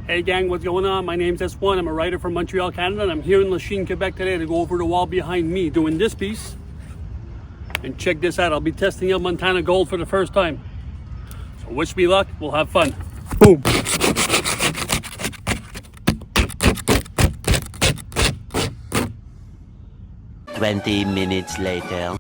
Hey gang, what's going on? My name's S1. I'm a writer from Montreal, Canada, and I'm here in Lachine, Quebec today to go over the wall behind me doing this piece. And check this out, I'll be testing out Montana Gold for the first time. So wish me luck, we'll have fun. Boom! 20 minutes later.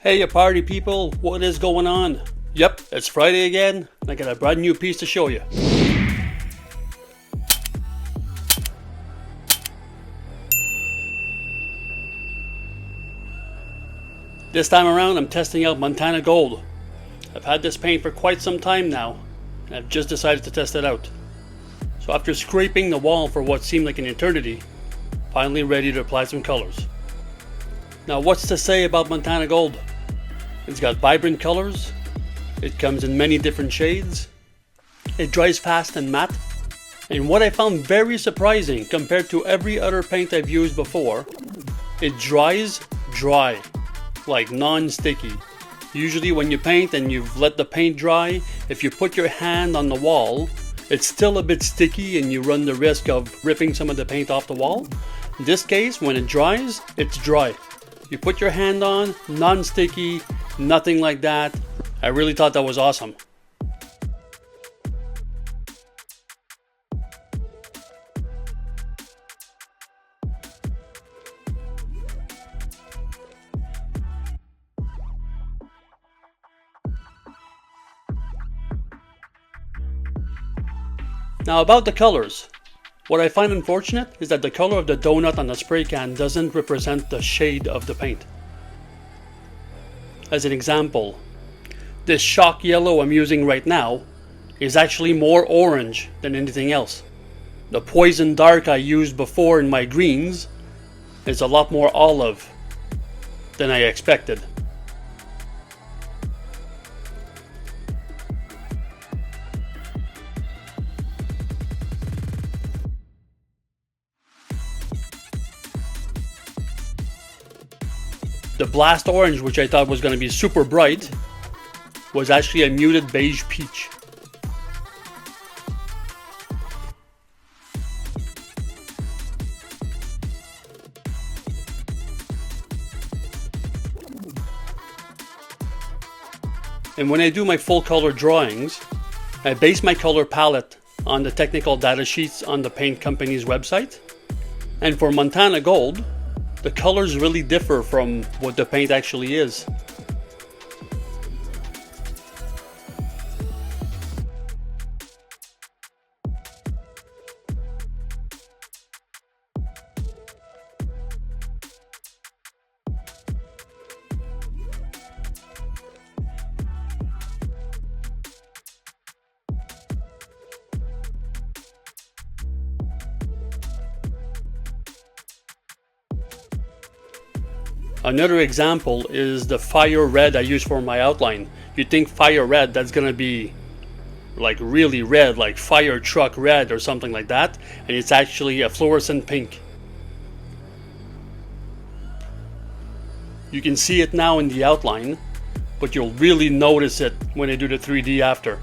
Hey you party people, what is going on? Yep, it's Friday again, and I got a brand new piece to show you. This time around I'm testing out Montana Gold. I've had this paint for quite some time now, and I've just decided to test it out. So after scraping the wall for what seemed like an eternity, finally ready to apply some colors. Now what's to say about Montana Gold? It's got vibrant colors, it comes in many different shades, it dries fast and matte, and what I found very surprising compared to every other paint I've used before, it dries dry, like non-sticky. Usually when you paint and you've let the paint dry, if you put your hand on the wall, it's still a bit sticky and you run the risk of ripping some of the paint off the wall. In this case, when it dries, it's dry. You put your hand on, non-sticky, nothing like that. I really thought that was awesome. Now about the colors. What I find unfortunate is that the color of the donut on the spray can doesn't represent the shade of the paint. As an example, this shock yellow I'm using right now is actually more orange than anything else. The poison dark I used before in my greens is a lot more olive than I expected. The blast orange, which I thought was going to be super bright, was actually a muted beige peach. And when I do my full color drawings, I base my color palette on the technical data sheets on the paint company's website. And for Montana Gold, the colors really differ from what the paint actually is. Another example is the fire red I use for my outline. You'd think fire red, that's gonna be like really red, like fire truck red or something like that, and it's actually a fluorescent pink. You can see it now in the outline, but you'll really notice it when I do the 3D after.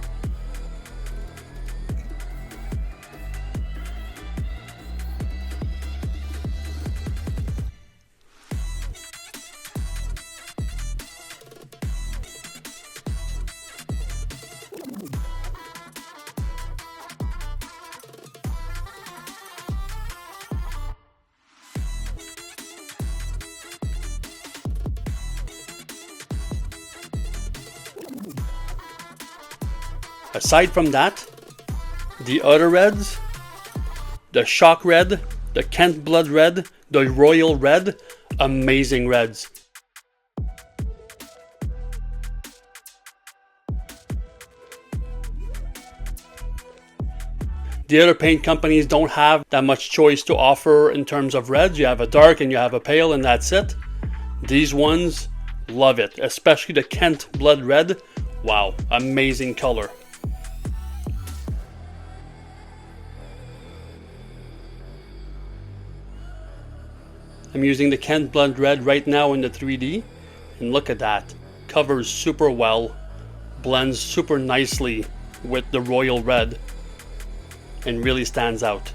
Aside from that, the other reds, the shock red, the Kent blood red, the royal red, amazing reds. The other paint companies don't have that much choice to offer in terms of reds. You have a dark and you have a pale, and that's it. These ones, love it, especially the Kent Blood Red. Wow, amazing color. I'm using the Kent Blood Red right now in the 3D, and look at that. Covers super well, blends super nicely with the royal red, and really stands out.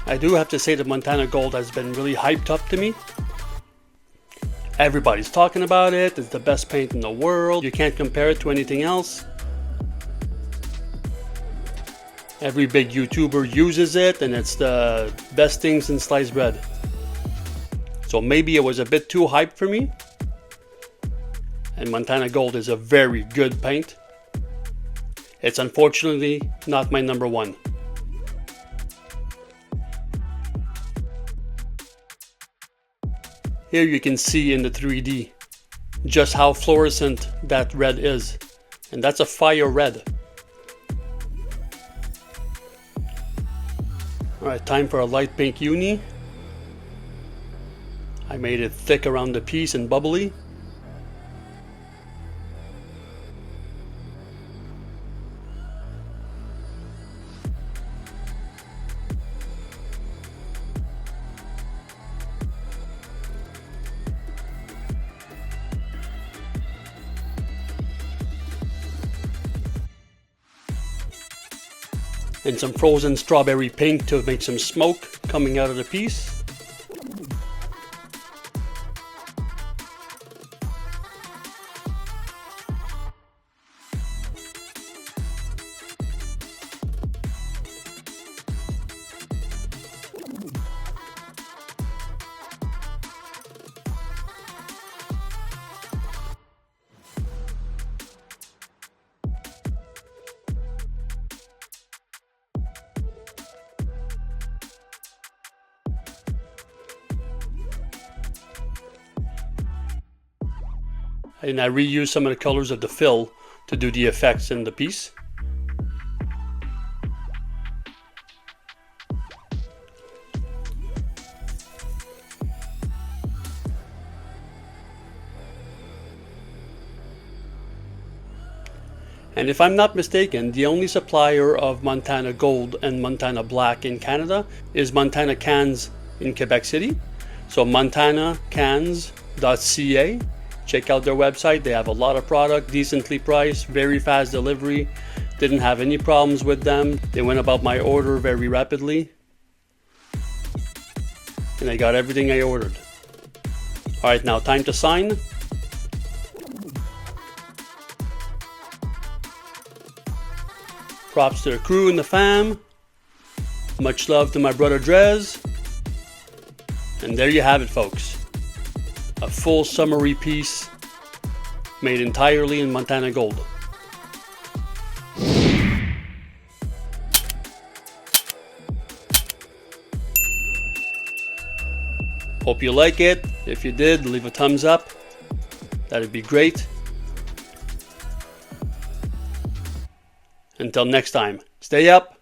I do have to say that Montana Gold has been really hyped up to me. Everybody's talking about it. It's the best paint in the world. You can't compare it to anything else. Every big YouTuber uses it, and it's the best thing since sliced bread. So maybe it was a bit too hyped for me. And Montana Gold is a very good paint. It's unfortunately not my number one. Here you can see in the 3D just how fluorescent that red is. And that's a fire red. Alright, time for a light pink uni. I made it thick around the piece and bubbly. And some frozen strawberry pink to make some smoke coming out of the piece. And I reused some of the colors of the fill to do the effects in the piece. And if I'm not mistaken, the only supplier of Montana Gold and Montana Black in Canada is Montanacans in Quebec City. So Montanacans.ca. Check out their website. They have a lot of product, decently priced, very fast delivery. Didn't have any problems with them. They went about my order very rapidly. And I got everything I ordered. Alright, now time to sign. Props to the crew and the fam. Much love to my brother Drez. And there you have it, folks. A full summary piece made entirely in Montana Gold. Hope you like it. If you did, leave a thumbs up. That'd be great. Until next time, stay up,